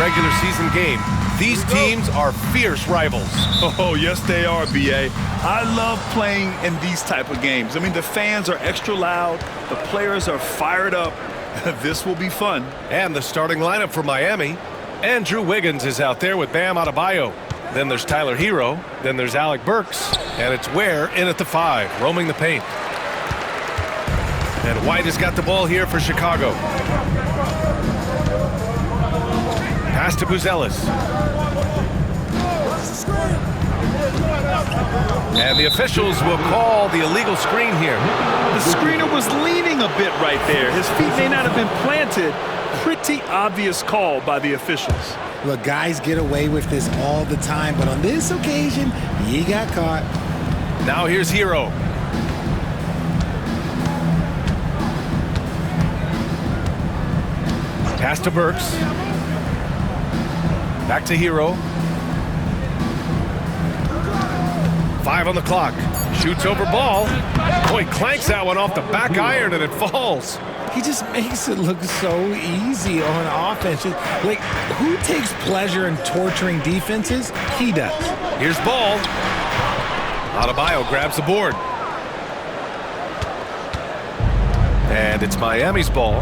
regular season game. These teams are fierce rivals. Oh, yes, they are, B.A. I love playing in these type of games. I mean, the fans are extra loud. The players are fired up. This will be fun. And the starting lineup for Miami. Andrew Wiggins is out there with Bam Adebayo. Then there's Tyler Hero. Then there's Alec Burks. And it's Ware in at the 5, roaming the paint. And White has got the ball here for Chicago. Pass to Buzelis. And the officials will call the illegal screen here. The screener was leaning a bit right there. His feet may not have been planted. Pretty obvious call by the officials. Look, guys get away with this all the time, but on this occasion, he got caught. Now here's Hero. Pass to Burks. Back to Hero. 5 on the clock. Shoots over ball. Boy, clanks that one off the back iron and it falls. He just makes it look so easy on offense. Like, who takes pleasure in torturing defenses? He does. Here's ball. Adebayo grabs the board. And it's Miami's ball.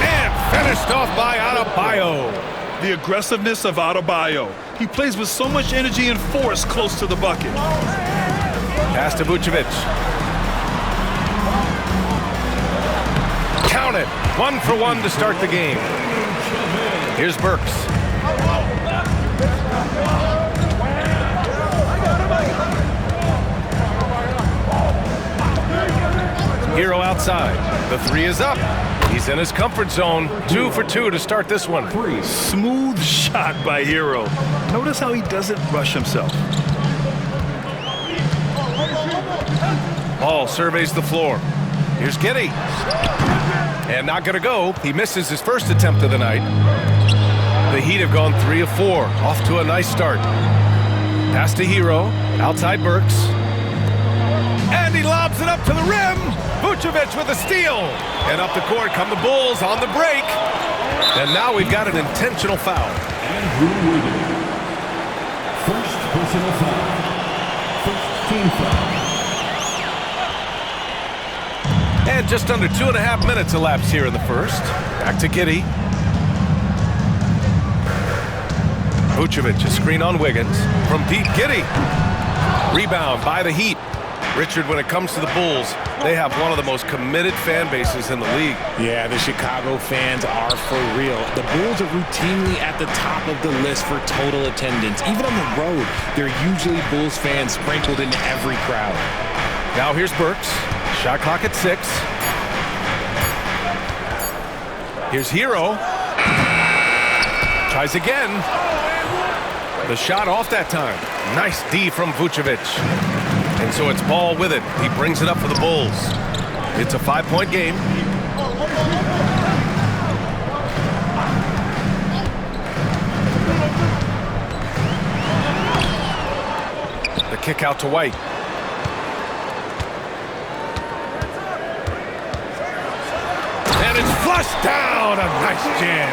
And finished off by Adebayo. The aggressiveness of Adebayo. He plays with so much energy and force close to the bucket. Pass to Vucevic. Count it. 1 for 1 to start the game. Here's Burks. Hero outside. The 3 is up. He's in his comfort zone. 2 for 2 to start this one. Smooth shot by Hero. Notice how he doesn't rush himself. Ball surveys the floor. Here's Giddey. And not going to go. He misses his first attempt of the night. The Heat have gone 3 of 4. Off to a nice start. Pass to Hero. Outside Burks. And he lobs it up to the rim. Vucevic with a steal. And up the court come the Bulls on the break. And now we've got an intentional foul. Andrew Wiggins. First personal foul. First team foul. And just under 2.5 minutes elapsed here in the first. Back to Giddey. Vucevic, a screen on Wiggins. From deep, Giddey. Rebound by the Heat. Richard, when it comes to the Bulls, they have one of the most committed fan bases in the league. Yeah, the Chicago fans are for real. The Bulls are routinely at the top of the list for total attendance. Even on the road, there are usually Bulls fans sprinkled into every crowd. Now here's Burks. Shot clock at 6. Here's Hero. Tries again. The shot off that time. Nice D from Vucevic. And so it's Ball with it. He brings it up for the Bulls. It's a 5-point game. The kick out to White. And it's flushed down. A nice jam.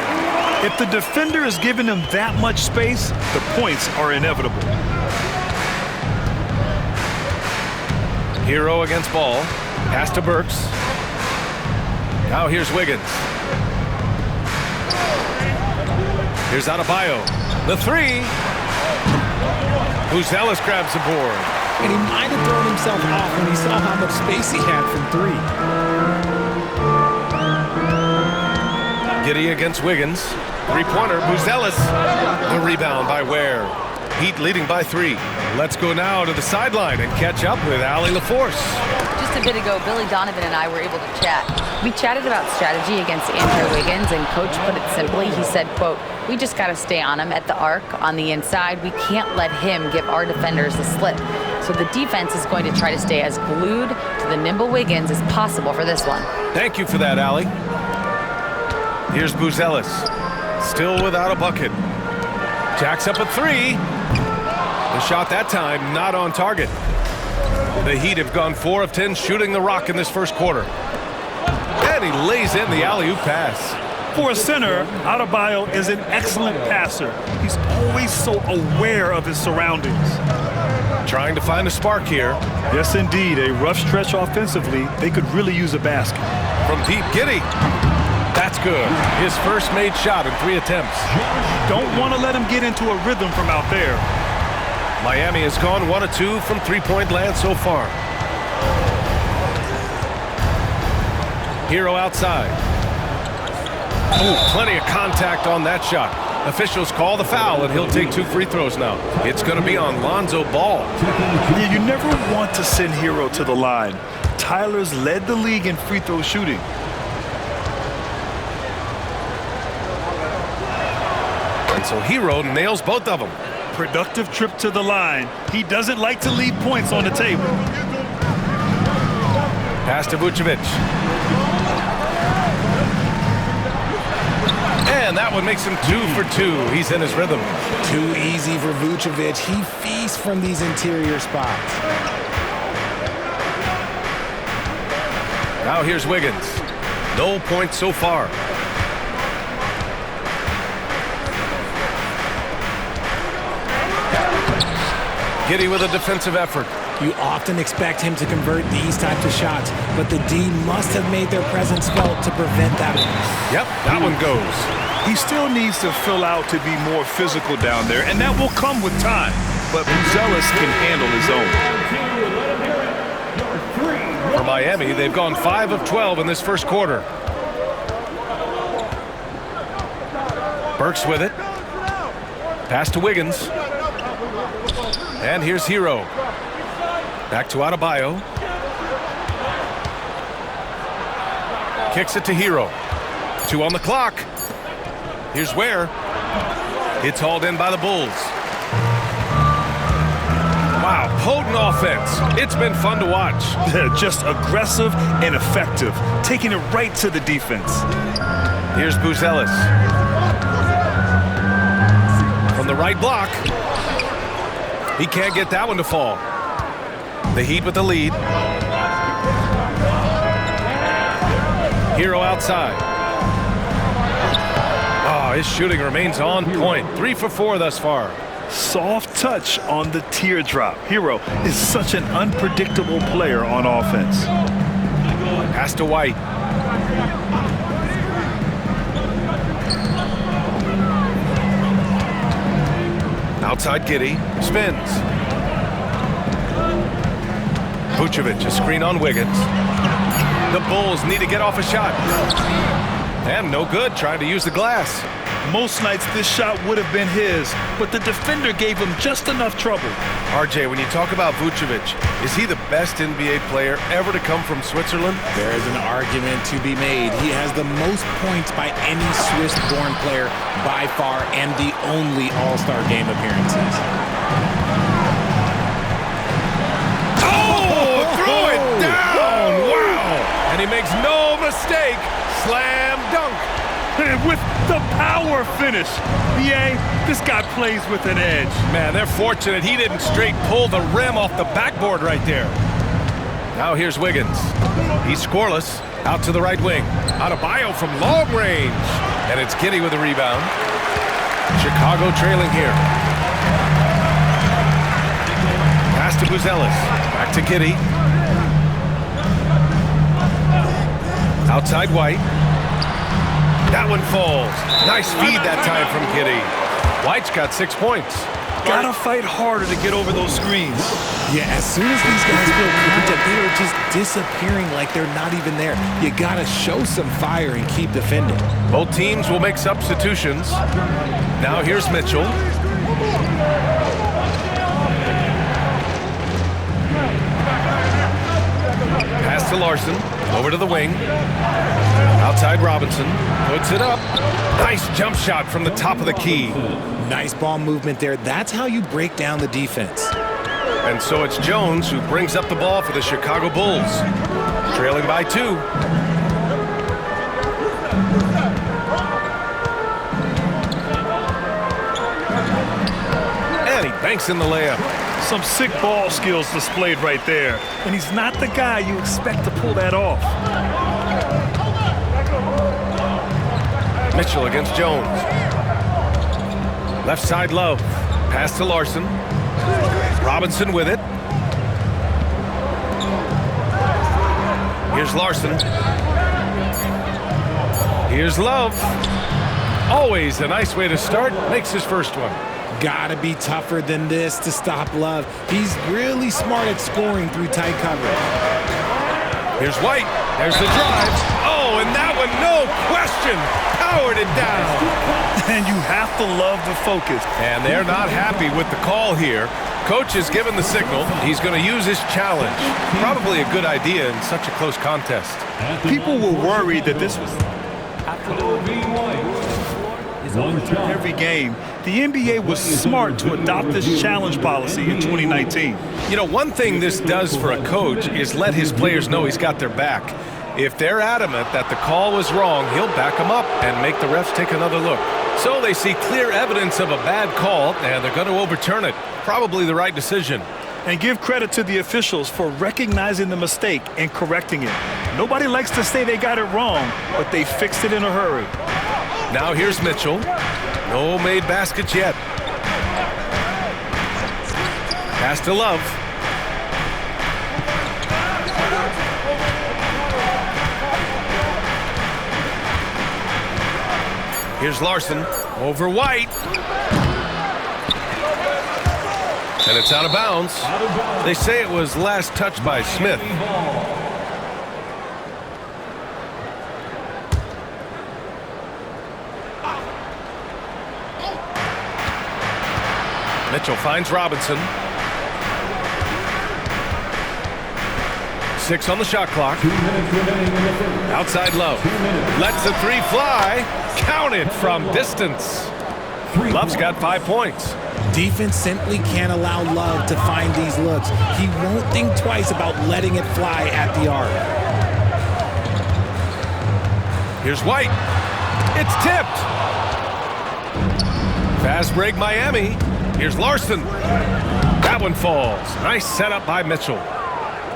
If the defender is giving him that much space, the points are inevitable. Hero against Ball. Pass to Burks. Now here's Wiggins. Here's Adebayo. The 3. Buzelis grabs the board. And he might have thrown himself off when he saw how much space he had from 3. Giddey against Wiggins. 3-pointer, Buzelis. The rebound by Ware. Heat leading by 3. Let's go now to the sideline and catch up with Allie LaForce. Just a bit ago, Billy Donovan and I were able to chat. We chatted about strategy against Andrew Wiggins, and Coach put it simply. He said, quote, "We just got to stay on him at the arc, on the inside. We can't let him give our defenders the slip. So the defense is going to try to stay as glued to the nimble Wiggins as possible for this one." Thank you for that, Allie. Here's Buzelis. Still without a bucket. Jacks up a 3. The shot that time not on target. The Heat have gone 4 of 10 shooting the rock in this first quarter. And And he lays in the alley-oop pass. For a center, Adebayo is an excellent passer. He's always so aware of his surroundings. Trying to find a spark here. Yes, indeed. A rough stretch offensively. They could really use a basket. From deep, Giddey. That's good. His first made shot in 3 attempts. Don't want to let him get into a rhythm from out there. Miami has gone 1 of 2 from three-point land so far. Hero outside. Ooh, plenty of contact on that shot. Officials call the foul, and he'll take 2 free throws now. It's going to be on Lonzo Ball. Yeah, you never want to send Hero to the line. Tyler's led the league in free throw shooting. And so Hero nails both of them. Productive trip to the line. He doesn't like to leave points on the table. Pass to Vucevic. And that one makes him 2 for 2. He's in his rhythm. Too easy for Vucevic. He feasts from these interior spots. Now here's Wiggins. No points so far. Giddey with a defensive effort. You often expect him to convert these types of shots, but the D must have made their presence felt to prevent that one. Yep, that one goes. He still needs to fill out to be more physical down there, and that will come with time. But Buzelis can handle his own. For Miami, they've gone 5 of 12 in this first quarter. Burks with it. Pass to Wiggins. And here's Hero. Back to Adebayo. Kicks it to Hero. 2 on the clock. Here's Ware. It's hauled in by the Bulls. Wow, potent offense. It's been fun to watch. Just aggressive and effective, taking it right to the defense. Here's Buzelis. From the right block. He can't get that one to fall. The Heat with the lead. Hero outside. Oh, his shooting remains on point. 3 for 4 thus far. Soft touch on the teardrop. Hero is such an unpredictable player on offense. Pass to White. Outside Giddey. Spins. Vucevic, a screen on Wiggins. The Bulls need to get off a shot. And no good, trying to use the glass. Most nights this shot would have been his, but the defender gave him just enough trouble. RJ, when you talk about Vucevic, is he the best NBA player ever to come from Switzerland? There is an argument to be made. He has the most points by any Swiss-born player by far and the only All-Star game appearances. Oh, throw it down! Wow! And he makes no mistake. Slam dunk. With the power finish. BA, this guy plays with an edge. Man, they're fortunate he didn't straight pull the rim off the backboard right there. Now here's Wiggins. He's scoreless. Out to the right wing. Adebayo from long range. And it's Giddey with the rebound. Chicago trailing here. Pass to Buzelis. Back to Giddey. Outside White. That one falls. Nice feed that time from Giddey. White's got 6 points. Gotta fight harder to get over those screens. Yeah, as soon as these guys feel contact, they are just disappearing like they're not even there. You gotta show some fire and keep defending. Both teams will make substitutions. Now here's Mitchell. Pass to Larson. Over to the wing. Outside Robinson. Puts it up. Nice jump shot from the top of the key. Nice ball movement there. That's how you break down the defense. And so it's Jones who brings up the ball for the Chicago Bulls. Trailing by 2. And he banks in the layup. Some sick ball skills displayed right there. And he's not the guy you expect to pull that off. Mitchell against Jones. Left side, Love. Pass to Larson. Robinson with it. Here's Larson. Here's Love. Always a nice way to start. Makes his first one. Gotta be tougher than this to stop Love. He's really smart at scoring through tight coverage. Here's White. There's the drive. Oh, and that one, no question, powered it down. And you have to love the focus. And they're not happy with the call here. Coach has given the signal. He's going to use his challenge. Probably a good idea in such a close contest. People were worried that this was every game. The NBA was smart to adopt this challenge policy in 2019. You know, one thing this does for a coach is let his players know he's got their back. If they're adamant that the call was wrong, he'll back them up and make the refs take another look. So they see clear evidence of a bad call, and they're going to overturn it. Probably the right decision. And give credit to the officials for recognizing the mistake and correcting it. Nobody likes to say they got it wrong, but they fixed it in a hurry. Now here's Mitchell. No made baskets yet. Pass to Love. Here's Larson over White. And it's out of bounds. They say it was last touched by Smith. Mitchell finds Robinson. 6 on the shot clock. Outside Love. Lets the three fly. Counted from distance. Love's got 5 points. Defense simply can't allow Love to find these looks. He won't think twice about letting it fly at the arc. Here's White. It's tipped. Fast break Miami. Here's Larson. That one falls. Nice setup by Mitchell.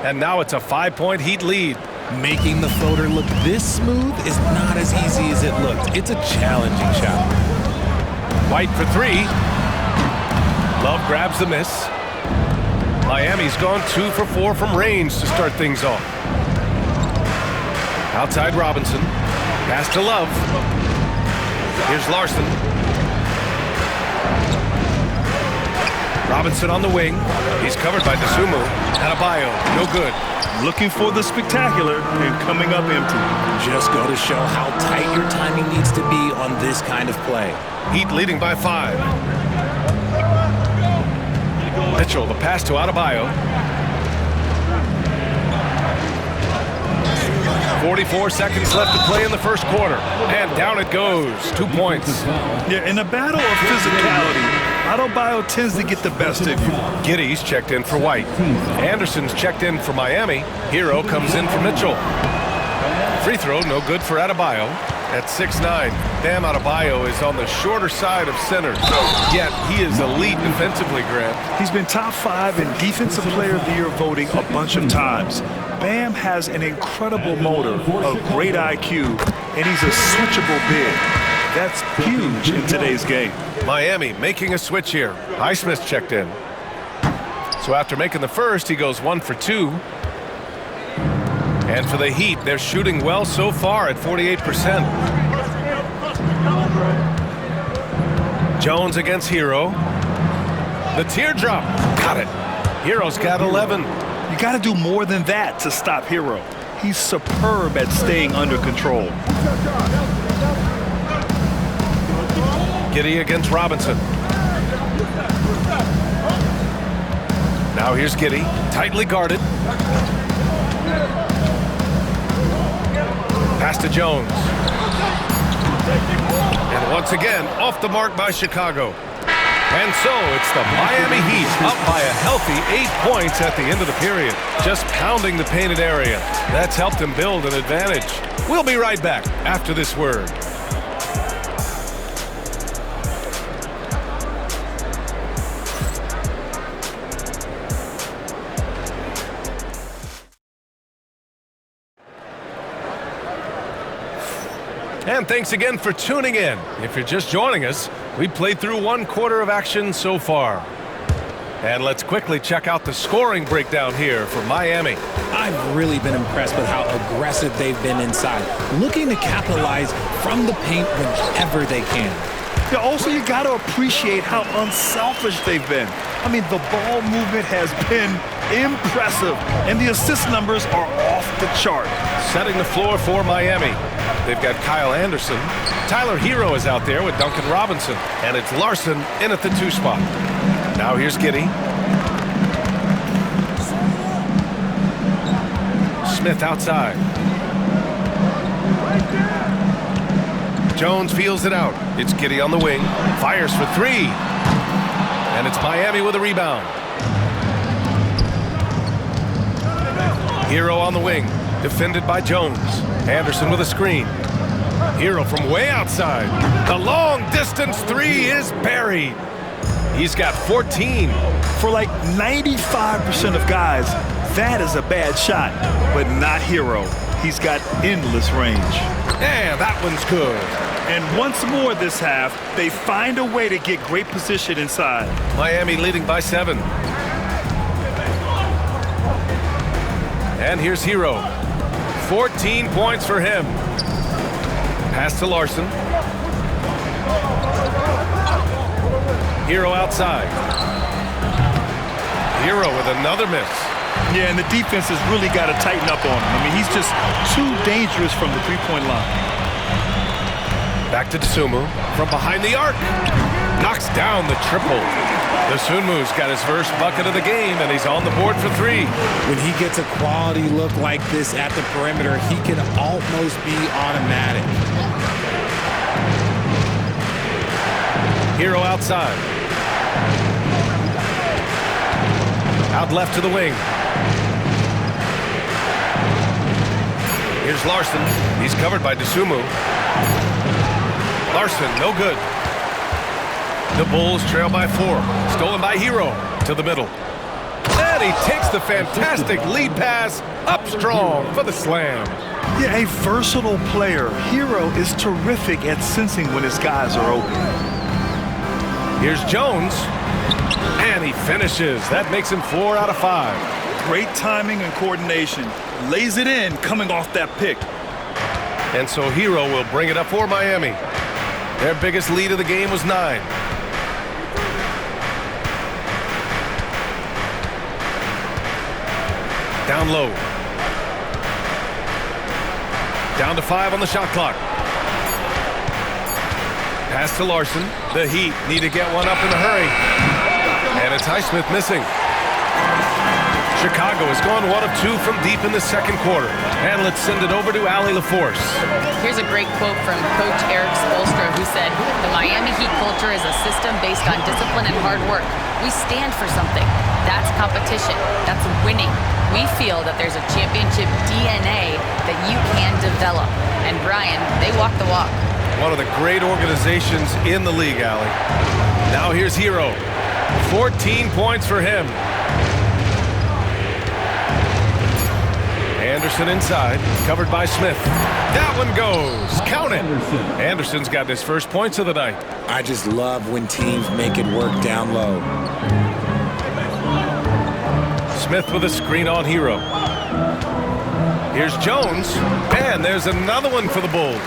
And now it's a 5-point Heat lead. Making the floater look this smooth is not as easy as it looked. It's a challenging shot. White for 3. Love grabs the miss. Miami's gone 2 for 4 from range to start things off. Outside Robinson. Pass to Love. Here's Larson. Robinson on the wing. He's covered by Dosunmu. Adebayo, no good. Looking for the spectacular and coming up empty. Just go to show how tight your timing needs to be on this kind of play. Heat leading by 5. Mitchell, the pass to Adebayo. 44 seconds left to play in the first quarter. And down it goes. 2 points. Yeah, in a battle of physicality, Adebayo tends to get the best of you. Giddey's checked in for White. Anderson's checked in for Miami. Hero comes in for Mitchell. Free throw, no good for Adebayo. At 6'9", Bam Adebayo is on the shorter side of centers. Yet he is elite defensively, Grant. He's been top 5 in Defensive Player of the Year voting a bunch of times. Bam has an incredible motor, a great IQ, and he's a switchable big. That's huge in today's game. Miami making a switch here. Highsmith checked in. So after making the first, he goes 1 for 2. And for the Heat, they're shooting well so far at 48%. Jones against Hero. The teardrop. Got it. Hero's got 11. You got to do more than that to stop Hero. He's superb at staying under control. Giddey against Robinson. Now here's Giddey, tightly guarded. Pass to Jones. And once again, off the mark by Chicago. And so it's the Miami Heat up by a healthy 8 points at the end of the period. Just pounding the painted area. That's helped them build an advantage. We'll be right back after this word. And thanks again for tuning in. If you're just joining us, we played through 1 quarter of action so far. And let's quickly check out the scoring breakdown here for Miami. I've really been impressed with how aggressive they've been inside, looking to capitalize from the paint whenever they can. Yeah, also, you got to appreciate how unselfish they've been. I mean, the ball movement has been impressive, and the assist numbers are off the chart. Setting the floor for Miami. They've got Kyle Anderson. Tyler Hero is out there with Duncan Robinson. And it's Larson in at the 2 spot. Now here's Giddey. Smith outside. Jones feels it out. It's Giddey on the wing. Fires for 3. And it's Miami with a rebound. Hero on the wing. Defended by Jones. Anderson with a screen. Hero from way outside. The long distance 3 is buried. He's got 14. For like 95% of guys, that is a bad shot, but not Hero. He's got endless range. And that one's good. And once more this half, they find a way to get great position inside. Miami leading by 7. And here's Hero. 14 points for him. Pass to Larson. Hero outside. Hero with another miss. Yeah, and the defense has really got to tighten up on him. I mean, he's just too dangerous from the three-point line. Back to Dosunmu from behind the arc. Knocks down the triple. Dosunmu's got his first bucket of the game, and he's on the board for 3. When he gets a quality look like this at the perimeter, he can almost be automatic. Hero outside. Out left to the wing. Here's Larson. He's covered by Dosunmu. Larson, no good. The Bulls trail by 4. Stolen by Hero to the middle. And he takes the fantastic lead pass up strong for the slam. Yeah, a versatile player. Hero is terrific at sensing when his guys are open. Here's Jones. And he finishes. That makes him 4 out of 5. Great timing and coordination. Lays it in coming off that pick. And so Hero will bring it up for Miami. Their biggest lead of the game was 9. Down low. Down to 5 on the shot clock. Pass to Larson. The Heat need to get one up in a hurry. And it's Highsmith missing. Chicago has gone 1 of 2 from deep in the second quarter. And let's send it over to Allie LaForce. Here's a great quote from Coach Eric Spoelstra, who said, "The Miami Heat culture is a system based on discipline and hard work. We stand for something. That's competition. That's winning. We feel that there's a championship DNA that you can develop." And Brian, they walk the walk. One of the great organizations in the league, Allie. Now here's Hero. 14 points for him. Anderson inside, covered by Smith. That one goes. Count it. Anderson's got his first points of the night. I just love when teams make it work down low. Smith with a screen on Hero. Here's Jones. And there's another one for the Bulls.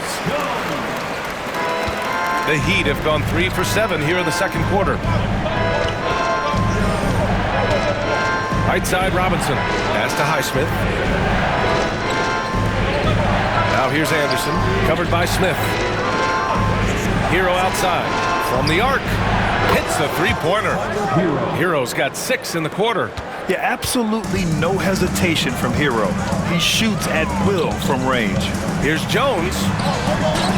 The Heat have gone 3 for 7 here in the second quarter. Right side, Robinson. Pass to Highsmith. Now here's Anderson, covered by Smith. Hero outside. From the arc. Hits the three-pointer. Hero's got 6 in the quarter. Yeah, absolutely no hesitation from Hero. He shoots at will from range. Here's Jones.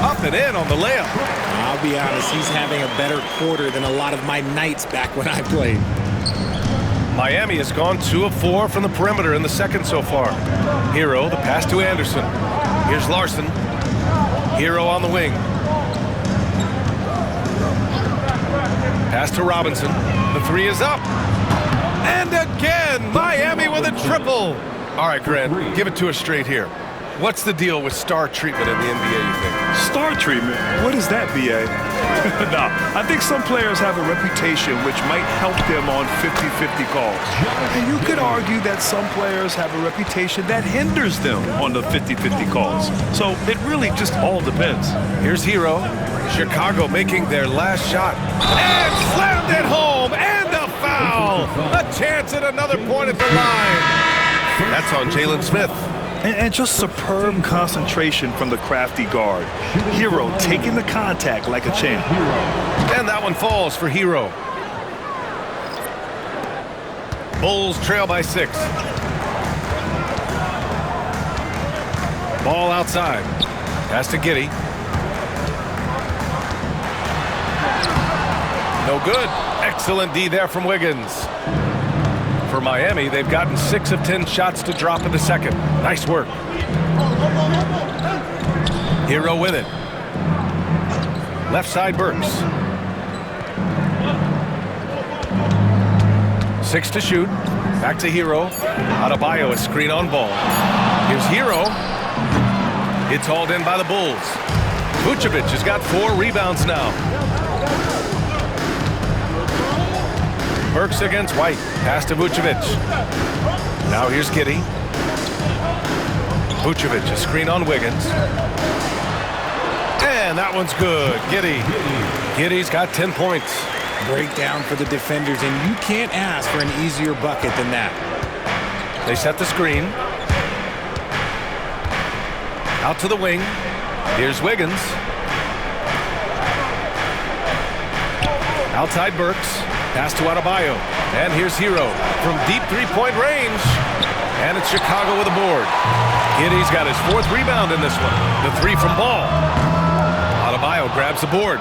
Up and in on the layup. I'll be honest, he's having a better quarter than a lot of my nights back when I played. Miami has gone 2 of 4 from the perimeter in the second so far. Hero, the pass to Anderson. Here's Larson. Hero on the wing. Pass to Robinson. The 3 is up. And again, Miami with a triple. All right, Grant, give it to us straight here. What's the deal with star treatment in the NBA, you think? Star treatment? What is that, B.A.? Nah, I think some players have a reputation which might help them on 50-50 calls. And you could argue that some players have a reputation that hinders them on the 50-50 calls. So it really just all depends. Here's Hero. Chicago making their last shot. And slammed it home! And a foul! A chance at another point at the line. That's on Jalen Smith. And just superb concentration from the crafty guard. Hero taking the contact like a champ. And that one falls for Hero. Bulls trail by 6. Ball outside. Pass to Giddey. No good. Excellent D there from Wiggins. For Miami, they've gotten 6 of 10 shots to drop in the second. Nice work. Hero with it. Left side Burks. 6 to shoot. Back to Hero. Adebayo, a screen on ball. Here's Hero. It's hauled in by the Bulls. Vucevic has got 4 rebounds now. Burks against White. Pass to Vucevic. Now here's Giddey. Vucevic, a screen on Wiggins. And that one's good. Giddey's got 10 points. Breakdown for the defenders, and you can't ask for an easier bucket than that. They set the screen. Out to the wing. Here's Wiggins. Outside Burks. Pass to Adebayo. And here's Hero from deep three-point range. And it's Chicago with a board. Giddey's got his 4th rebound in this one. The 3 from Ball. Adebayo grabs the board.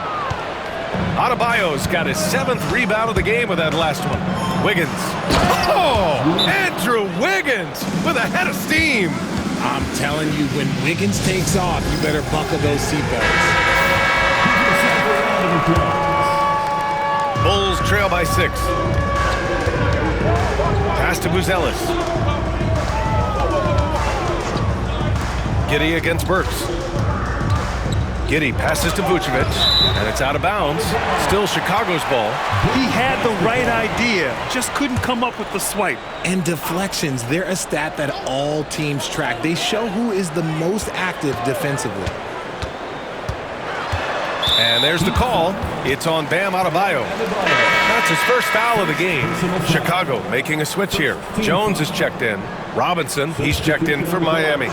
Adebayo's got his 7th rebound of the game with that last one. Wiggins. Oh! Andrew Wiggins with a head of steam. I'm telling you, when Wiggins takes off, you better buckle those seatbelts. Bulls trail by 6. Pass to Buzelis. Giddey against Burks. Giddey passes to Vucevic, and it's out of bounds. Still Chicago's ball. He had the right idea, just couldn't come up with the swipe. And deflections, they're a stat that all teams track. They show who is the most active defensively. And there's the call. It's on Bam Adebayo. That's his first foul of the game. Chicago making a switch here. Jones is checked in. Robinson, he's checked in for Miami.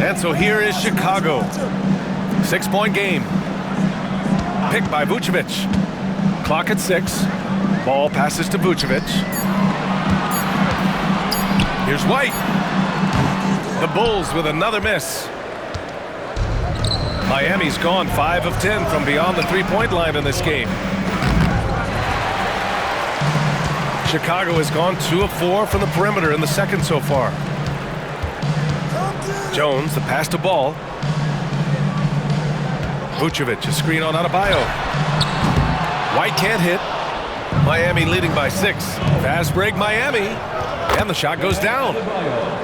And so here is Chicago. 6-point game. Picked by Vucevic. Clock at 6. Ball passes to Vucevic. Here's White. The Bulls with another miss. Miami's gone 5 of 10 from beyond the 3-point line in this game. Chicago has gone 2 of 4 from the perimeter in the second so far. Jones, the pass to Ball. Vucevic, a screen on Adebayo. White can't hit. Miami leading by 6. Fast break Miami. And the shot goes down.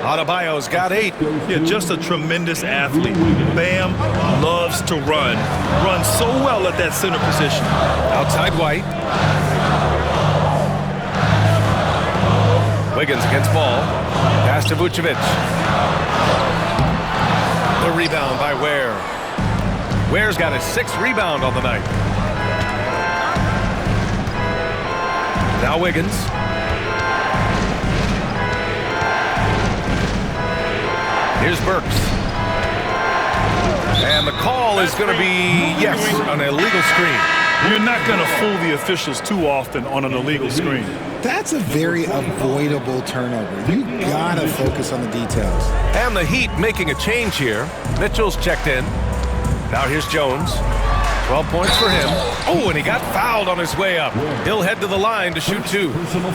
Adebayo's got 8. Yeah, just a tremendous athlete. Bam loves to run. Runs so well at that center position. Outside White. Wiggins against Ball. Pass to Vucevic. The rebound by Ware. Ware's got his 6th rebound on the night. Now Wiggins. Here's Burks. And the call is going to be, yes, an illegal screen. You're not going to fool the officials too often on an illegal screen. That's a very avoidable turnover. You gotta focus on the details. And the Heat making a change here. Mitchell's checked in. Now here's Jones. 12 points for him. Oh, and he got fouled on his way up. He'll head to the line to shoot 2.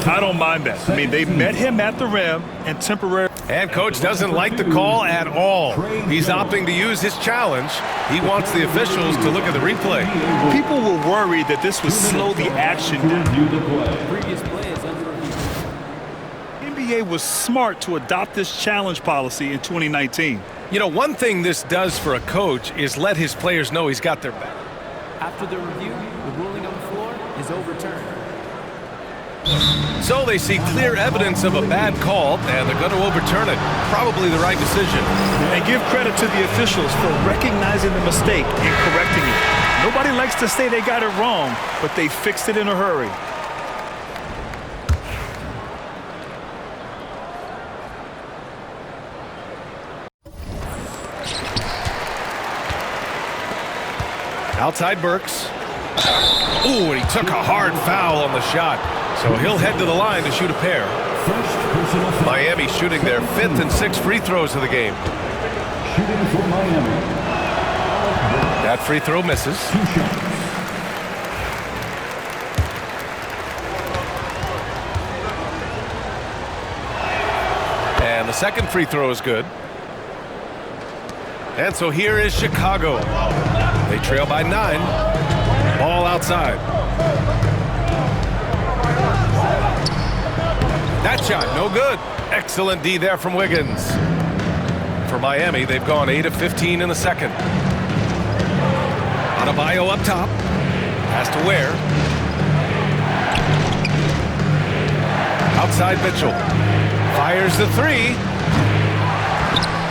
I don't mind that. I mean, they met him at the rim and temporarily. And coach doesn't like the call at all. He's opting to use his challenge. He wants the officials to look at the replay. People were worried that this would slow the action down. NBA was smart to adopt this challenge policy in 2019. You know, one thing this does for a coach is let his players know he's got their back. After the review, the ruling on the floor is overturned. So they see clear evidence of a bad call, and they're going to overturn it. Probably the right decision. And give credit to the officials for recognizing the mistake and correcting it. Nobody likes to say they got it wrong, but they fixed it in a hurry. Outside Burks. Ooh, and he took a hard foul on the shot. So he'll head to the line to shoot a pair. First personal foul. Miami shooting their 5th and 6th free throws of the game. Shooting for Miami. That free throw misses. 2 shots. And the second free throw is good. And so here is Chicago. They trail by 9. Ball outside. That shot, no good. Excellent D there from Wiggins. For Miami, they've gone 8 of 15 in the second. Adebayo up top. Pass to Ware. Outside Mitchell. Fires the 3.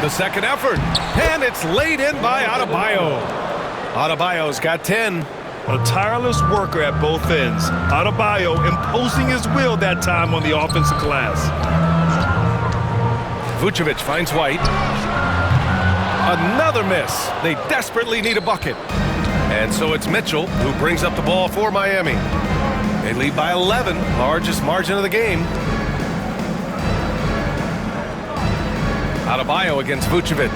The second effort. And it's laid in by Adebayo. Adebayo's got 10. A tireless worker at both ends. Adebayo imposing his will that time on the offensive glass. Vucevic finds White. Another miss. They desperately need a bucket. And so it's Mitchell who brings up the ball for Miami. They lead by 11, largest margin of the game. Adebayo against Vucevic.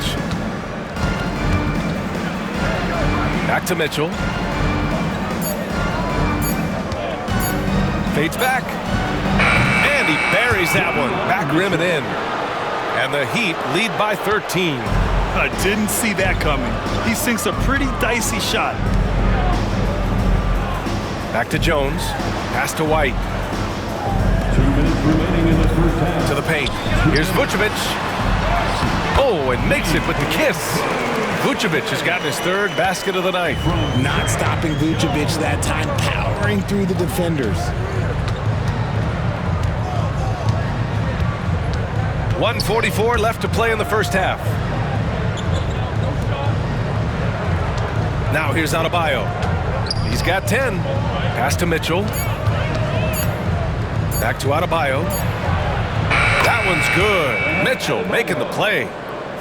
Back to Mitchell. Fades back. And he buries that one. Back rim and in. And the Heat lead by 13. I didn't see that coming. He sinks a pretty dicey shot. Back to Jones. Pass to White. 2 minutes remaining in the first half. To the paint. Here's Vucevic. Oh, and makes it with the kiss. Vucevic has gotten his 3rd basket of the night. Not stopping Vucevic that time, powering through the defenders. 1:44 left to play in the first half. Now here's Adebayo. He's got 10. Pass to Mitchell. Back to Adebayo. That one's good. Mitchell making the play.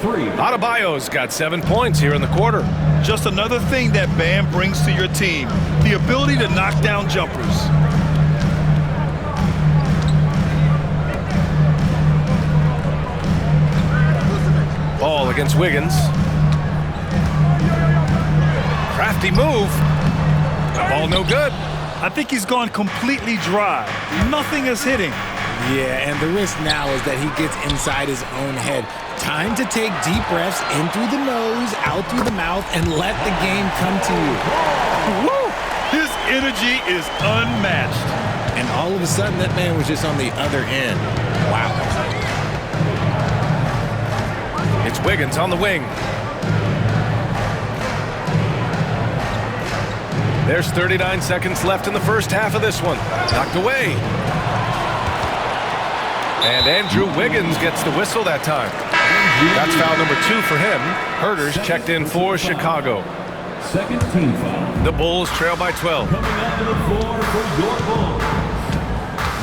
3. Adebayo's got 7 points here in the quarter. Just another thing that Bam brings to your team. The ability to knock down jumpers. Ball against Wiggins. Crafty move. Ball no good. I think he's gone completely dry. Nothing is hitting. Yeah, and the risk now is that he gets inside his own head. Time to take deep breaths in through the nose, out through the mouth, and let the game come to you. Woo! His energy is unmatched. And all of a sudden, that man was just on the other end. Wow. It's Wiggins on the wing. There's 39 seconds left in the first half of this one. Knocked away. And Andrew Wiggins gets the whistle that time. That's foul number 2 for him. Herter's checked in for Chicago. Second team foul. The Bulls trail by 12. Coming onto the floor for your Bulls.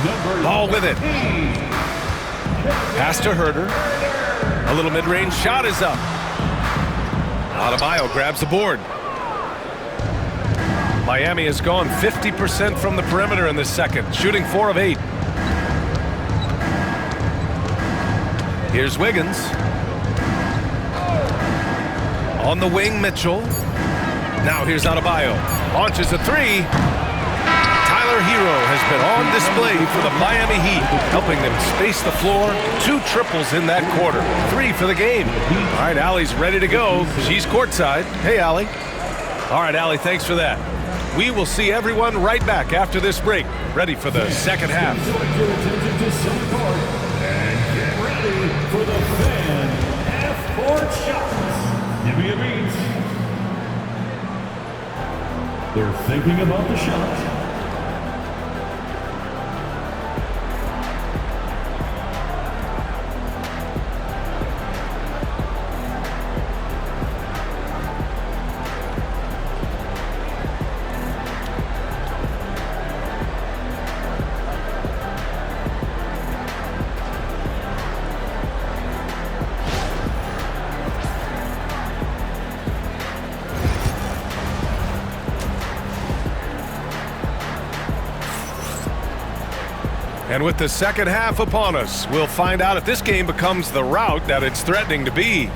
Number Ball with it. Pass to Herter. A little mid-range shot is up. Adebayo grabs the board. Miami has gone 50% from the perimeter in this second, shooting 4 of 8. Here's Wiggins. On the wing, Mitchell. Now here's Adebayo. Launches a 3. Tyler Hero has been on display for the Miami Heat, helping them space the floor. 2 triples in that quarter. 3 for the game. All right, Allie's ready to go. She's courtside. Hey, Allie. All right, Allie, thanks for that. We will see everyone right back after this break, ready for the second half. Direct your attention to center court. And They're thinking about the shot. And with the second half upon us, we'll find out if this game becomes the rout that it's threatening to be.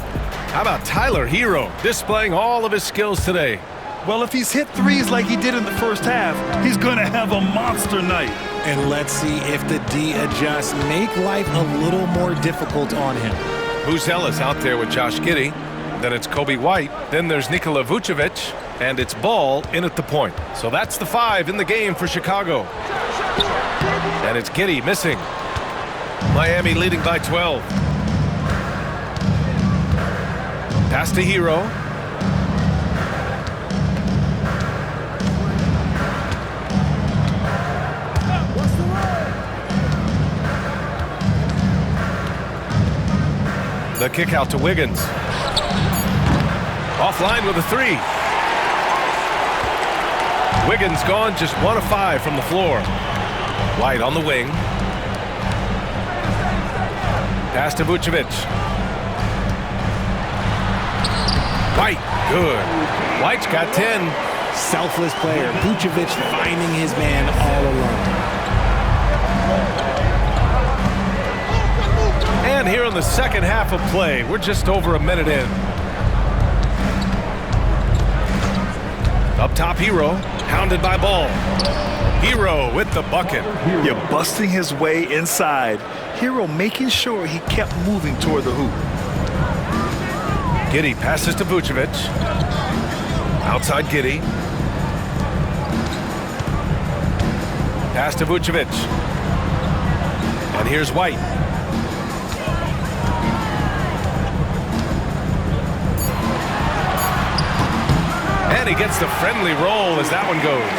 How about Tyler Hero displaying all of his skills today? Well, if he's hit threes like he did in the first half, he's going to have a monster night. And let's see if the D adjusts, make life a little more difficult on him. Buzelis out there with Josh Giddey. Then it's Kobe White. Then there's Nikola Vucevic. And it's Ball in at the point. So that's the 5 in the game for Chicago. And it's Giddey missing. Miami leading by 12. Pass to Hero. The kick out to Wiggins. Offline with a 3. Wiggins gone just 1 of 5 from the floor. White on the wing. Pass to Vucevic. White, good. White's got 10. Selfless player. Vucevic finding his man all alone. And here in the second half of play, we're just over a minute in. Up top, Hero, hounded by Ball. Hero with the bucket. You're busting his way inside. Hero making sure he kept moving toward the hoop. Giddey passes to Vucevic. Outside Giddey. Pass to Vucevic. And here's White. And he gets the friendly roll as that one goes.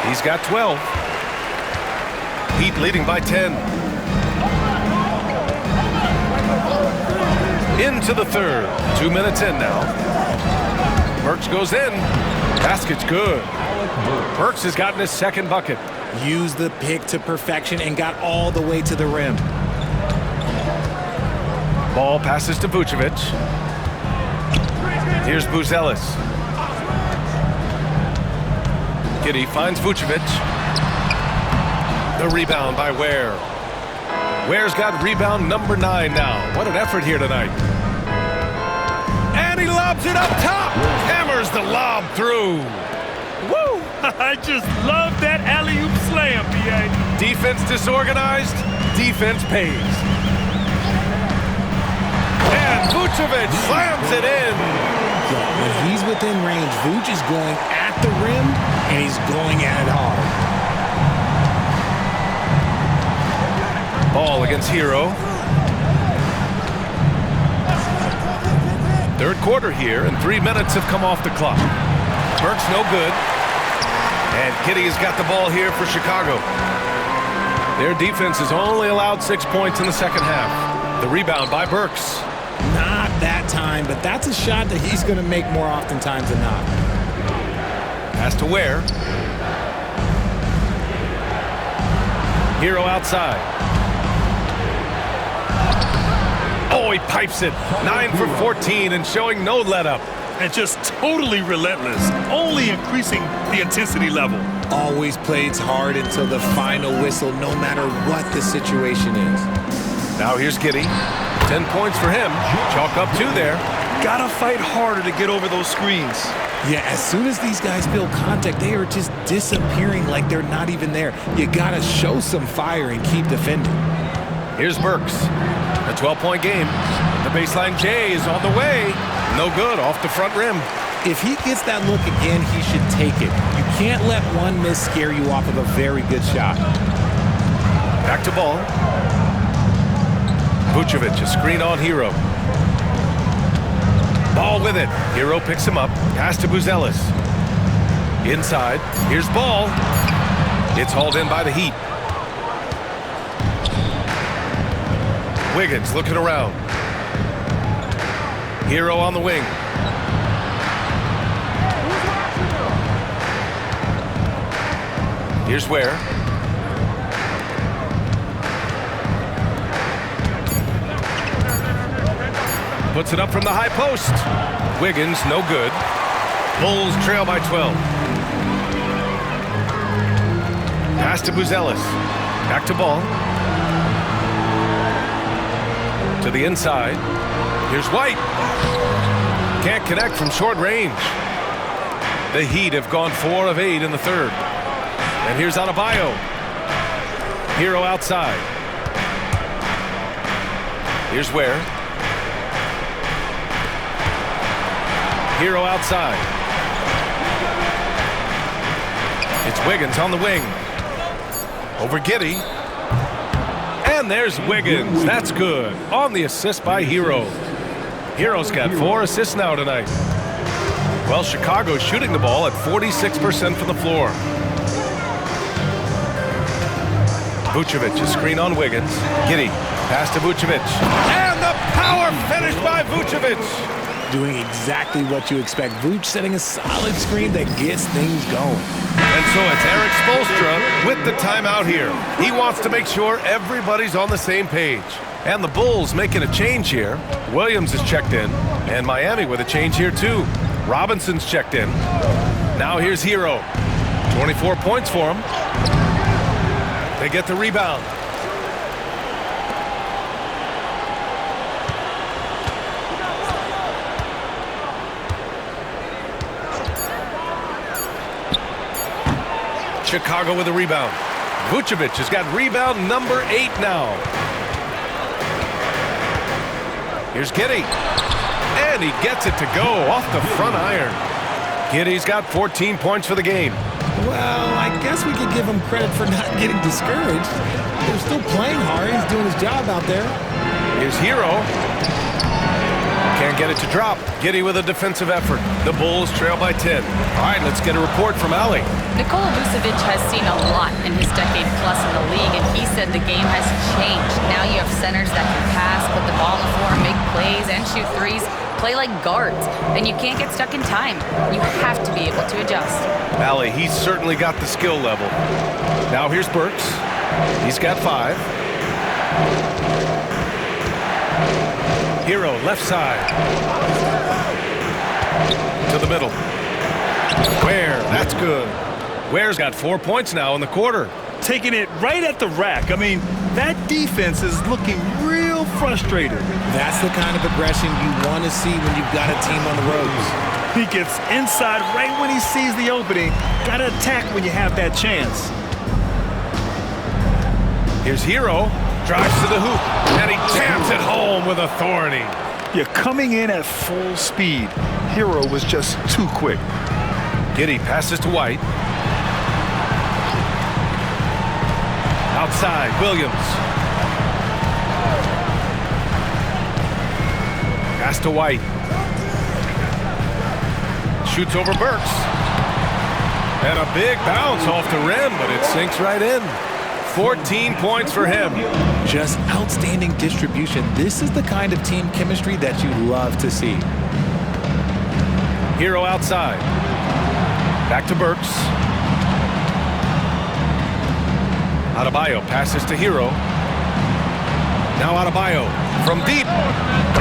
He's got 12. Heat leading by 10. Into the third. 2 minutes in now. Burks goes in. Basket's good. Burks has gotten his second bucket. Used the pick to perfection and got all the way to the rim. Ball passes to Vucevic. Here's Buzelis. Giddey finds Vucevic. The rebound by Ware. Ware's got rebound number 9 now. What an effort here tonight. And he lobs it up top. Hammers the lob through. Woo! I just love that alley-oop slam, B.A. Defense disorganized. Defense pays. And Vucevic slams it in. When he's within range, Vuce is going at the rim, and he's going at it hard. Ball against Hero. Third quarter here, and 3 minutes have come off the clock. Burks no good. And Giddey has got the ball here for Chicago. Their defense has only allowed 6 points in the second half. The rebound by Burks. Not that time, but that's a shot that he's going to make more oftentimes than not. Pass to Ware. Hero outside. Oh, he pipes it. 9 for 14 and showing no let-up. And just totally relentless, only increasing the intensity level. Always plays hard until the final whistle, no matter what the situation is. Now here's Giddey. 10 points for him. Chalk up 2 there. Gotta fight harder to get over those screens. Yeah, as soon as these guys feel contact, they are just disappearing like they're not even there. You gotta show some fire and keep defending. Here's Burks. A 12-point game. The baseline J is on the way. No good, off the front rim. If he gets that look again, he should take it. You can't let one miss scare you off of a very good shot. Back to Ball. Vucevic, a screen on Hero. Ball with it. Hero picks him up. Pass to Buzelis. Inside. Here's ball. It's hauled in by the Heat. Wiggins looking around. Hero on the wing. Here's Ware. Puts it up from the high post. Wiggins, no good. Bulls trail by 12. Pass to Buzelis. Back to Ball. To the inside. Here's White. Can't connect from short range. The Heat have gone 4 of 8 in the third. And here's Adebayo. Hero outside. Here's Ware. Hero outside. It's Wiggins on the wing. Over Giddey. And there's Wiggins. That's good. On the assist by Hero. Hero's got 4 assists now tonight. Well, Chicago's shooting the ball at 46% from the floor. Vucevic, a screen on Wiggins. Giddey, pass to Vucevic. And the power finish by Vucevic. Doing exactly what you expect. Vuce setting a solid screen that gets things going. And so it's Eric Spoelstra with the timeout here. He wants to make sure everybody's on the same page. And the Bulls making a change here. Williams is checked in. And Miami with a change here too. Robinson's checked in. Now here's Hero. 24 points for him. They get the rebound. Chicago with a rebound. Vucevic has got rebound number 8 now. Here's Giddey. And he gets it to go off the front iron. Giddey's got 14 points for the game. Well, I guess we could give him credit for not getting discouraged. They're still playing hard. He's doing his job out there. Here's Hero. Can't get it to drop. Giddey with a defensive effort. The Bulls trail by 10. All right, let's get a report from Ali. Nikola Vucevic has seen a lot in his decade plus in the league, and he said the game has changed. Now you have centers that can pass, put the ball on the floor, make plays, and shoot threes, play like guards. And you can't get stuck in time. You have to be able to adjust. Ali, he's certainly got the skill level. Now here's Burks. He's got 5. Hero, left side. To the middle. Ware, that's good. Ware's got 4 points now in the quarter. Taking it right at the rack. I mean, that defense is looking real frustrated. That's the kind of aggression you want to see when you've got a team on the ropes. He gets inside right when he sees the opening. Got to attack when you have that chance. Here's Hero. Drives to the hoop. And he jams it home with authority. You're coming in at full speed. Hero was just too quick. Giddey passes to White. Outside, Williams. Pass to White. Shoots over Burks. And a big bounce off the rim, but it sinks right in. 14 points for him. Just outstanding distribution. This is the kind of team chemistry that you love to see. Hero outside. Back to Burks. Adebayo passes to Hero. Now Adebayo from deep.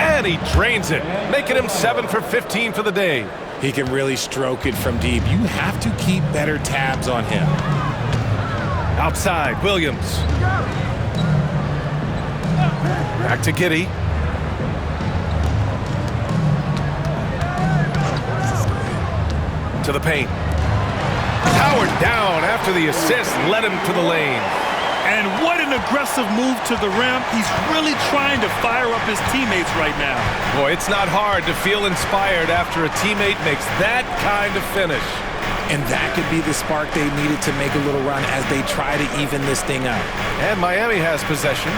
And he drains it, making him 7 for 15 for the day. He can really stroke it from deep. You have to keep better tabs on him. Outside, Williams. Back to Giddey. To the paint. Powered down after the assist led him to the lane. And what an aggressive move to the rim. He's really trying to fire up his teammates right now. Boy, it's not hard to feel inspired after a teammate makes that kind of finish. And that could be the spark they needed to make a little run as they try to even this thing out. And Miami has possession,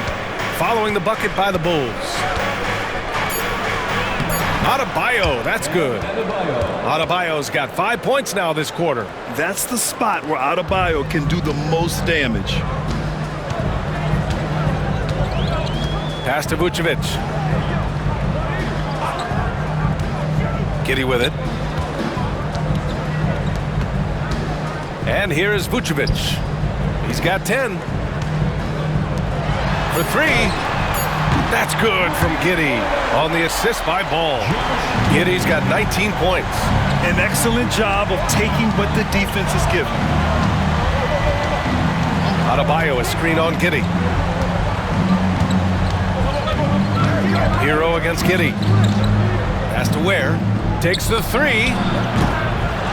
following the bucket by the Bulls. Adebayo, that's good. Adebayo's got 5 points now this quarter. That's the spot where Adebayo can do the most damage. Pass to Vucevic. Giddey with it. And here is Vucevic. He's got 10. For 3. That's good from Giddey on the assist by Ball. Giddey's got 19 points. An excellent job of taking what the defense is giving. Adebayo, a screen on Giddey. Hero against Giddey. Pass to Ware. Takes the 3.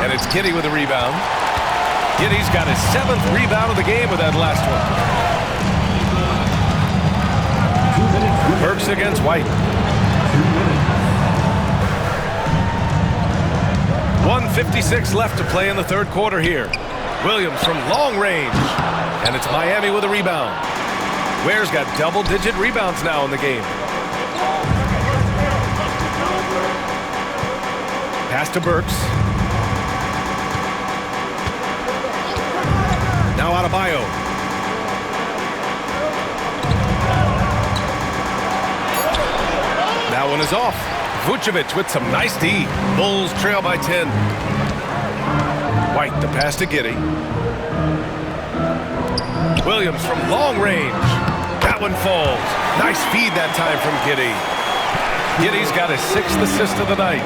And it's Giddey with a rebound. Giddey's got his 7th rebound of the game with that last one. Burks against White. 1:56 left to play in the third quarter here. Williams from long range. And it's Miami with a rebound. Ware's got double-digit rebounds now in the game. Pass to Burks. Now Adebayo. That one is off. Vucevic with some nice D. Bulls trail by 10. White, the pass to Giddey. Williams from long range. That one falls. Nice feed that time from Giddey. Giddey's got his 6th assist of the night.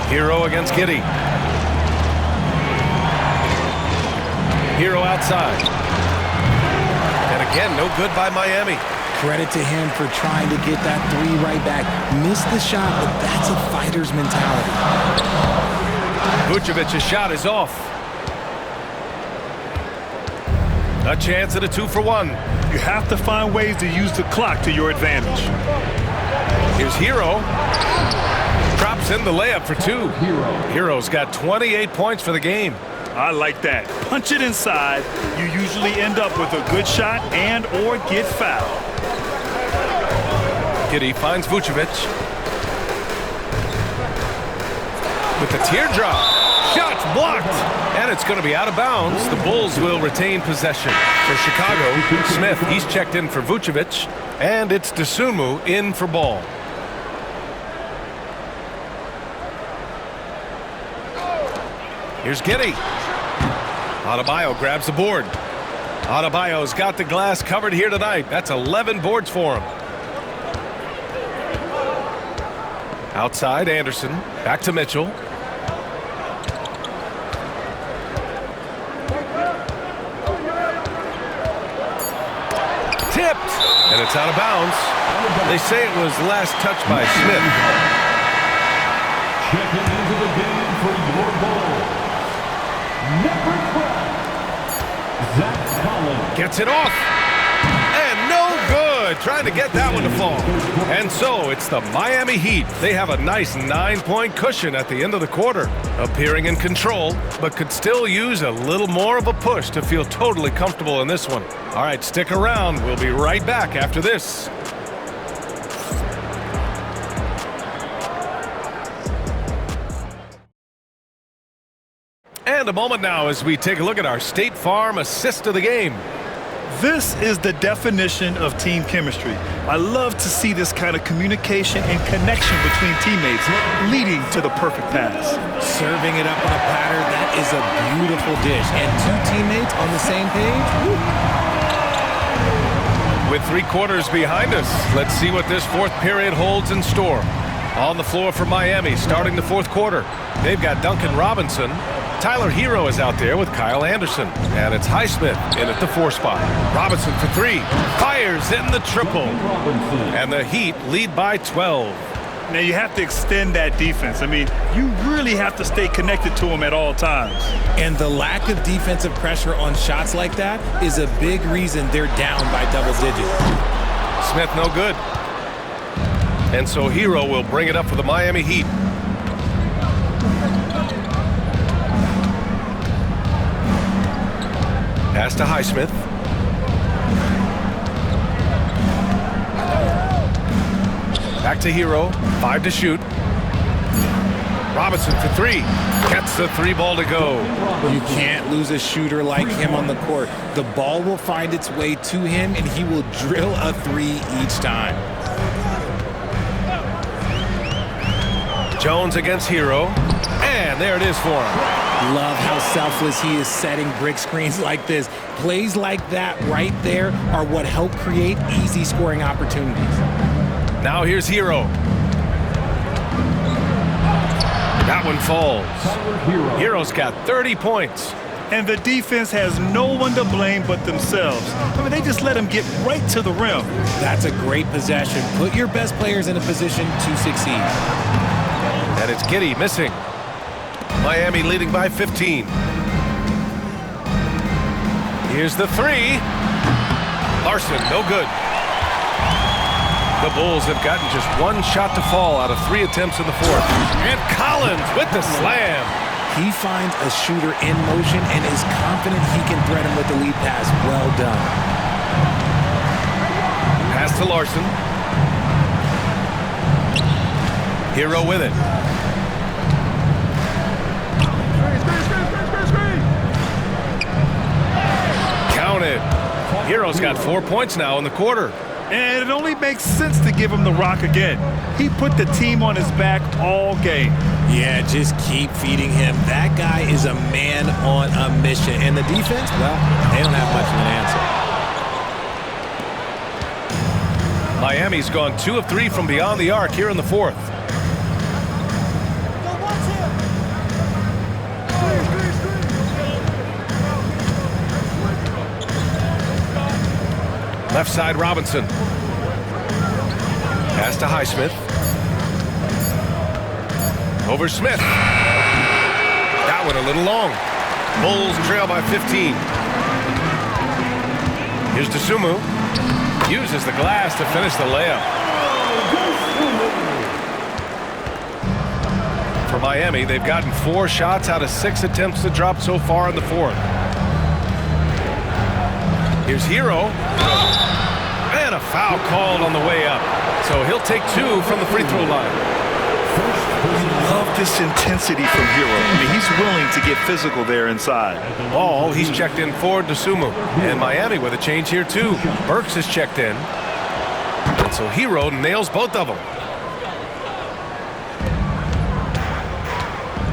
Hero against Giddey. Hero outside. And again, no good by Miami. Credit to him for trying to get that 3 right back. Missed the shot, but that's a fighter's mentality. Vucevic's shot is off. A chance at a 2-for-1. You have to find ways to use the clock to your advantage. Here's Hero. Drops in the layup for 2. Hero's got 28 points for the game. I like that. Punch it inside. You usually end up with a good shot and or get fouled. Giddey finds Vucevic. With the teardrop. Shot's blocked. And it's going to be out of bounds. The Bulls will retain possession. For Chicago, Smith, he's checked in for Vucevic. And it's Dosunmu in for Ball. Here's Giddey. Adebayo grabs the board. Adebayo's got the glass covered here tonight. That's 11 boards for him. Outside, Anderson. Back to Mitchell. Tipped. And it's out of bounds. They say it was last touched by Smith. Checking into the game for your ball. Number 12, Zach Collins. Gets it off. And no good. Trying to get that one to fall. And so it's the Miami Heat. They have a nice 9-point cushion at the end of the quarter. Appearing in control, but could still use a little more of a push to feel totally comfortable in this one. All right, stick around. We'll be right back after this. And a moment now as we take a look at our State Farm assist of the game. This is the definition of team chemistry. I love to see this kind of communication and connection between teammates leading to the perfect pass. Serving it up on a platter, that is a beautiful dish. And 2 teammates on the same page. Woo. With 3 quarters behind us, let's see what this 4th period holds in store. On the floor for Miami, starting the 4th quarter, they've got Duncan Robinson. Tyler Hero is out there with Kyle Anderson. And it's Highsmith in at the 4 spot. Robinson for 3. Fires in the triple. And the Heat lead by 12. Now you have to extend that defense. I mean, you really have to stay connected to them at all times. And the lack of defensive pressure on shots like that is a big reason they're down by double digits. Smith no good. And so Hero will bring it up for the Miami Heat. Pass to Highsmith. Back to Hero. 5 to shoot. Robinson for 3. Gets the 3-ball to go. You can't lose a shooter like him on the court. The ball will find its way to him, and he will drill a 3 each time. Jones against Hero. And there it is for him. Love how selfless he is setting brick screens like this. Plays like that right there are what help create easy scoring opportunities. Now here's Hero. That one falls. Hero's got 30 points. And the defense has no one to blame but themselves. I mean, they just let him get right to the rim. That's a great possession. Put your best players in a position to succeed. And it's Giddey missing. Miami leading by 15. Here's the 3. Larson, no good. The Bulls have gotten just 1 shot to fall out of 3 attempts in the 4th. And Collins with the slam. He finds a shooter in motion and is confident he can thread him with the lead pass. Well done. Pass to Larson. Hero with it. Counted. Hero's got 4 points now in the quarter. And it only makes sense to give him the rock again. He put the team on his back all game. Yeah, just keep feeding him. That guy is a man on a mission. And the defense, well, they don't have much of an answer. Miami's gone 2 of 3 from beyond the arc here in the 4th. Left side, Robinson. Pass to Highsmith. Over Smith. That one a little long. Bulls trail by 15. Here's Dosunmu. Uses the glass to finish the layup. For Miami, they've gotten 4 shots out of 6 attempts to drop so far in the 4th. Here's Hero. And a foul called on the way up. So he'll take 2 from the free throw line. Love this intensity from Hero. I mean, he's willing to get physical there inside. Ball, he's checked in for Dosunmu. And Miami with a change here too. Burks is checked in. And so Hero nails both of them.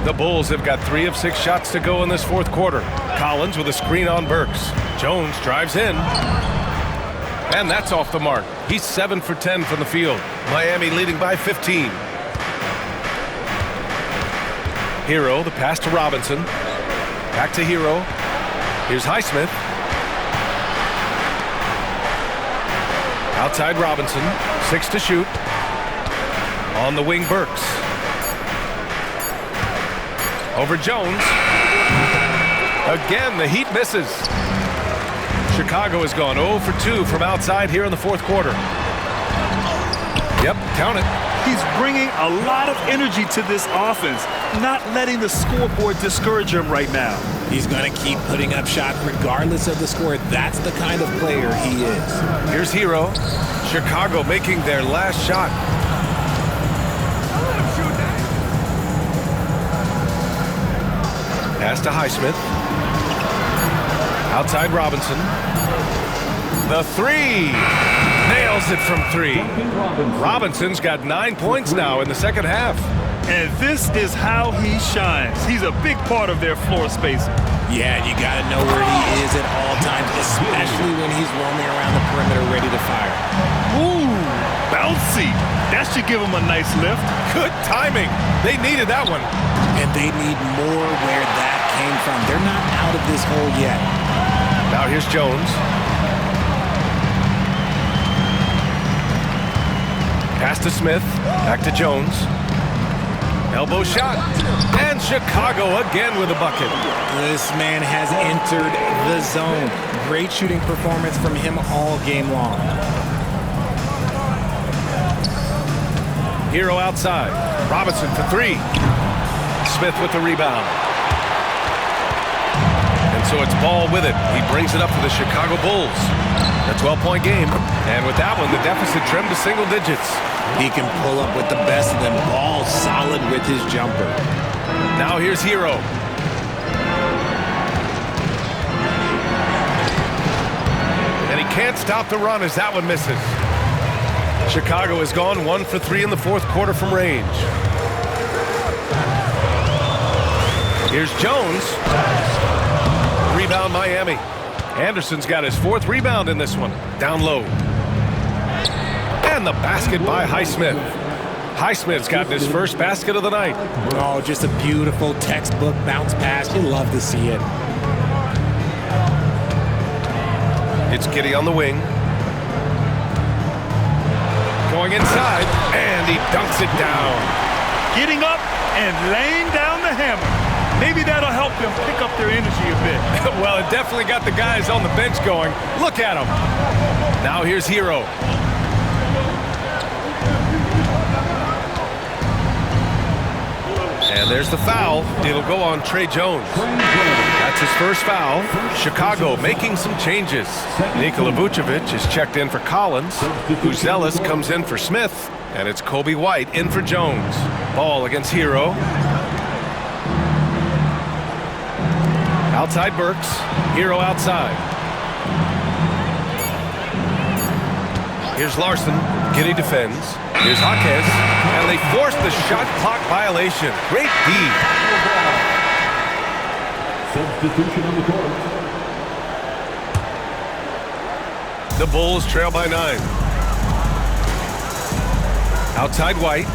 The Bulls have got 3 of 6 shots to go in this 4th quarter. Collins with a screen on Burks. Jones drives in. And that's off the mark. He's 7 for 10 from the field. Miami leading by 15. Hero, the pass to Robinson. Back to Hero. Here's Highsmith. Outside Robinson. 6 to shoot. On the wing, Burks. Over Jones. Again, the Heat misses. Chicago has gone 0 for 2 from outside here in the 4th quarter. Yep, count it. He's bringing a lot of energy to this offense, not letting the scoreboard discourage him right now. He's going to keep putting up shots regardless of the score. That's the kind of player he is. Here's Hero. Chicago making their last shot. Pass to Highsmith. Outside Robinson. The 3. Nails it from 3. Robinson's got 9 points now in the 2nd half. And this is how he shines. He's a big part of their floor spacing. Yeah, you got to know where he is at all times, especially when he's roaming around the perimeter ready to fire. Ooh, bouncy. That should give him a nice lift. Good timing. They needed that one. And they need more where that came from. They're not out of this hole yet. Now here's Jones. Pass to Smith. Back to Jones. Elbow shot. And Chicago again with a bucket. This man has entered the zone. Great shooting performance from him all game long. Hero outside. Robinson for 3. Smith with the rebound. And so it's Ball with it. He brings it up for the Chicago Bulls. A 12-point game. And with that one, the deficit trimmed to single digits. He can pull up with the best of them. Ball solid with his jumper. Now here's Hero. And he can't stop the run as that one misses. Chicago has gone 1 for 3 in the fourth quarter from range. Here's Jones. Rebound Miami. Anderson's got his 4th rebound in this one. Down low. And the basket by Highsmith. Highsmith's gotten his first basket of the night. Oh, just a beautiful textbook bounce pass. You love to see it. It's Giddey on the wing. Going inside, and he dunks it down. Getting up and laying down the hammer. Maybe that'll help them pick up their energy a bit. Well, it definitely got the guys on the bench going. Look at him. Now here's Hero. And there's the foul. It'll go on Trey Jones. That's his first foul. Chicago making some changes. Nikola Vucevic is checked in for Collins. Buzelis comes in for Smith. And it's Kobe White in for Jones. Ball against Hero. Outside Burks. Hero outside. Here's Larson. Giddey defends. Here's Jaquez. And they force the shot clock violation. Great D. Substitution on the court. The Bulls trail by 9. Outside White.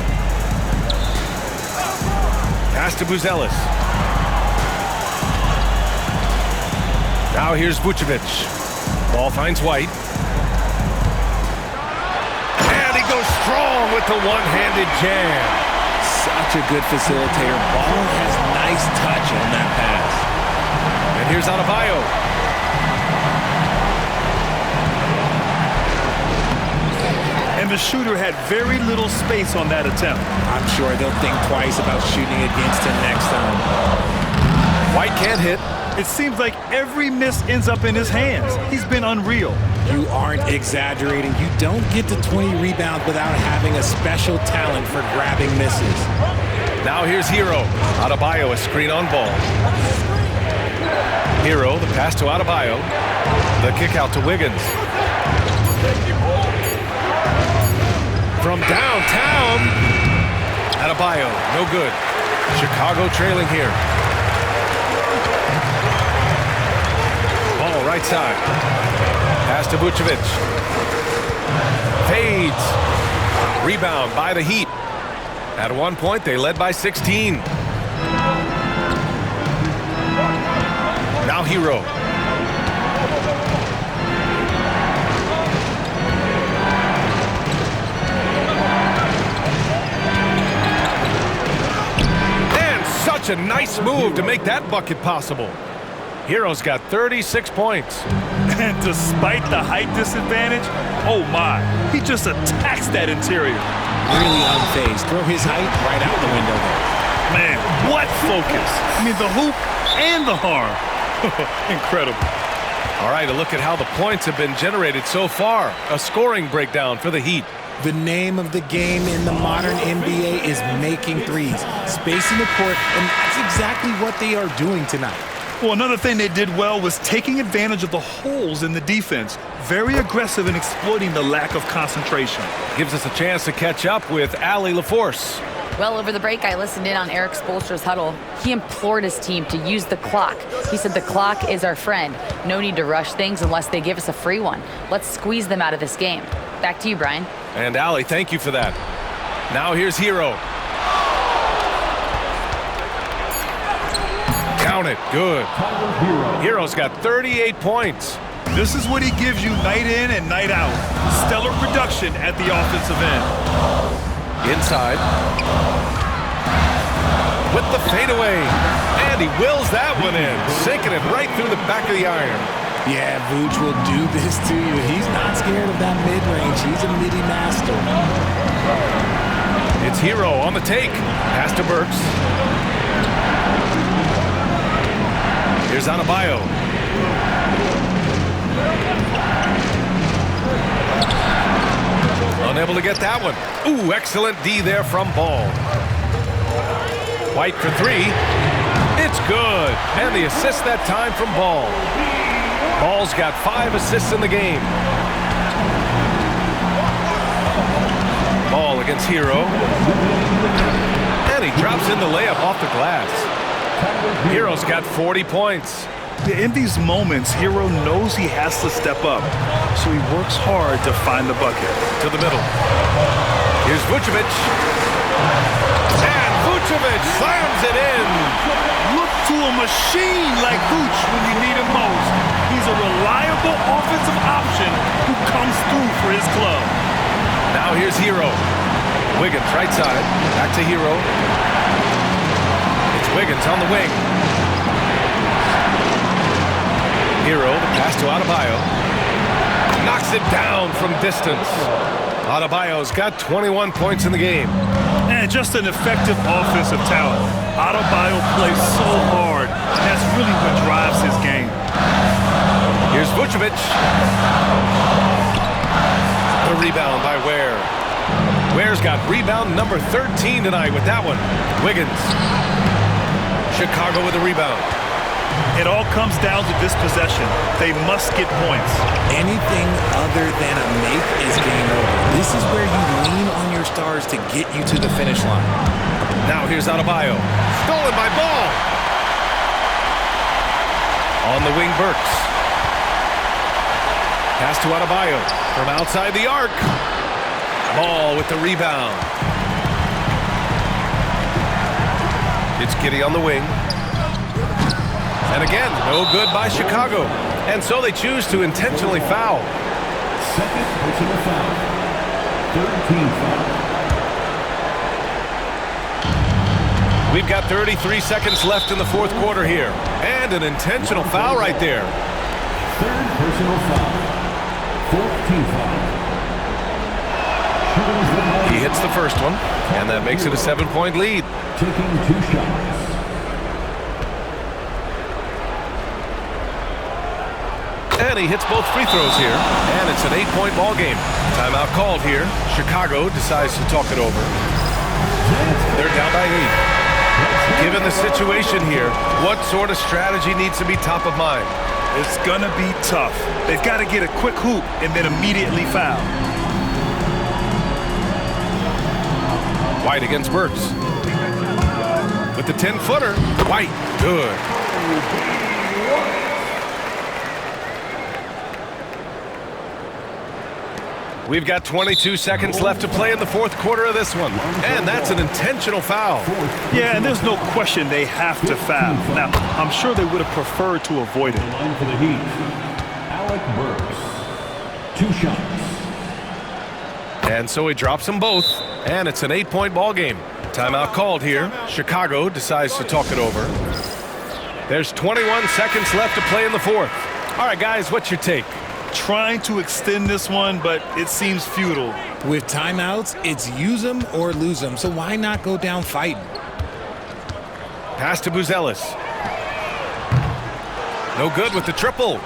Pass to Buzelis. Now here's Vucevic. Ball finds White. And he goes strong with the one-handed jam. Such a good facilitator. Ball has nice touch on that pass. And here's Adebayo. And the shooter had very little space on that attempt. I'm sure they'll think twice about shooting against him next time. White can't hit. It seems like every miss ends up in his hands. He's been unreal. You aren't exaggerating. You don't get to 20 rebounds without having a special talent for grabbing misses. Now here's Hero. Adebayo, a screen on ball. Hero, the pass to Adebayo. The kick out to Wiggins. From downtown. Adebayo, no good. Chicago trailing here. Ball right side. Pass to Vucevic. Fades. Rebound by the Heat. At one point, they led by 16. Now Hero. And such a nice move to make that bucket possible. Hero's got 36 points. And despite the height disadvantage, oh my, he just attacks that interior. Really unfazed. Throw his height right out the window there. Man, what focus. I mean, the hoop and the harm. Incredible. All right, a look at how the points have been generated so far. A scoring breakdown for the Heat. The name of the game in the modern NBA is making threes, spacing the court, and that's exactly what they are doing tonight. Well, another thing they did well was taking advantage of the holes in the defense. Very aggressive in exploiting the lack of concentration. Gives us a chance to catch up with Allie LaForce. Well, over the break, I listened in on Eric Spoelstra's huddle. He implored his team to use the clock. He said the clock is our friend. No need to rush things unless they give us a free one. Let's squeeze them out of this game. Back to you, Brian. And Allie, thank you for that. Now here's Hero. Count it. Good. Hero's got 38 points. This is what he gives you night in and night out. Stellar production at the offensive end. Inside. With the fadeaway. And he wills that one in. Sinking it right through the back of the iron. Yeah, Vooch will do this to you. He's not scared of that mid-range. He's a midi master. It's Hero on the take. Pass to Burks. Here's Adebayo. Unable to get that one. Ooh, excellent D there from Ball. White for three. It's good. And the assist that time from Ball. Ball's got 5 assists in the game. Ball against Hero. And he drops in the layup off the glass. Hero's got 40 points. In these moments, Hero knows he has to step up, so he works hard to find the bucket. To the middle. Here's Vucevic. And Vucevic slams it in. Look to a machine like Vooch when you need him most. He's a reliable offensive option who comes through for his club. Now here's Hero. Wiggins right side. Back to Hero. It's Wiggins on the wing. Hero, the pass to Adebayo. Knocks it down from distance. Adebayo's got 21 points in the game. And just an effective offensive talent. Adebayo plays so hard. That's really what drives his game. Here's Vucevic. The rebound by Ware. Ware's got rebound number 13 tonight with that one. Wiggins. Chicago with the rebound. It all comes down to this possession. They must get points. Anything other than a make is game over. This is where you lean on your stars to get you to the finish line. Now here's Adebayo. Stolen by Ball. On the wing, Burks. Pass to Adebayo from outside the arc. Ball with the rebound. It's Giddey on the wing. And again, no good by Chicago. And so they choose to intentionally foul. Second personal foul. Third team foul. We've got 33 seconds left in the fourth quarter here. And an intentional foul right there. Third personal foul. Fourth team foul. He hits the first one, and that makes it a 7-point lead. Taking 2 shots. And he hits both free throws here, and it's an 8-point ball game. Timeout called here. Chicago decides to talk it over. They're down by 8. Given the situation here, what sort of strategy needs to be top of mind? It's gonna be tough. They've got to get a quick hoop and then immediately foul. White against Burks. With the 10-footer, White, good. We've got 22 seconds left to play in the fourth quarter of this one. And that's an intentional foul. Yeah, and there's no question they have to foul. Now, I'm sure they would have preferred to avoid it. Line for the Heat. Alec Burks. 2 shots. And so he drops them both, and it's an 8-point ball game. Timeout called here. Chicago decides to talk it over. There's 21 seconds left to play in the fourth. All right, guys, what's your take? Trying to extend this one, but it seems futile. With timeouts, it's use them or lose them, so why not go down fighting? Pass to Buzelis. No good with the triple.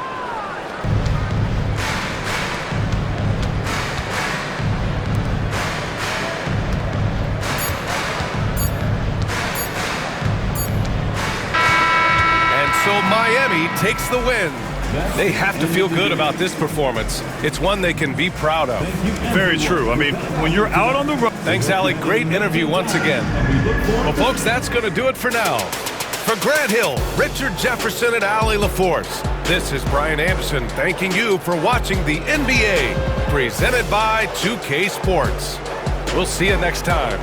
So Miami takes the win. They have to feel good about this performance. It's one they can be proud of. Very true. I mean, when you're out on the road. Thanks, Alec. Great interview once again. Well, folks, that's going to do it for now. For Grant Hill, Richard Jefferson, and Allie LaForce, this is Brian Anderson thanking you for watching the NBA presented by 2K Sports. We'll see you next time.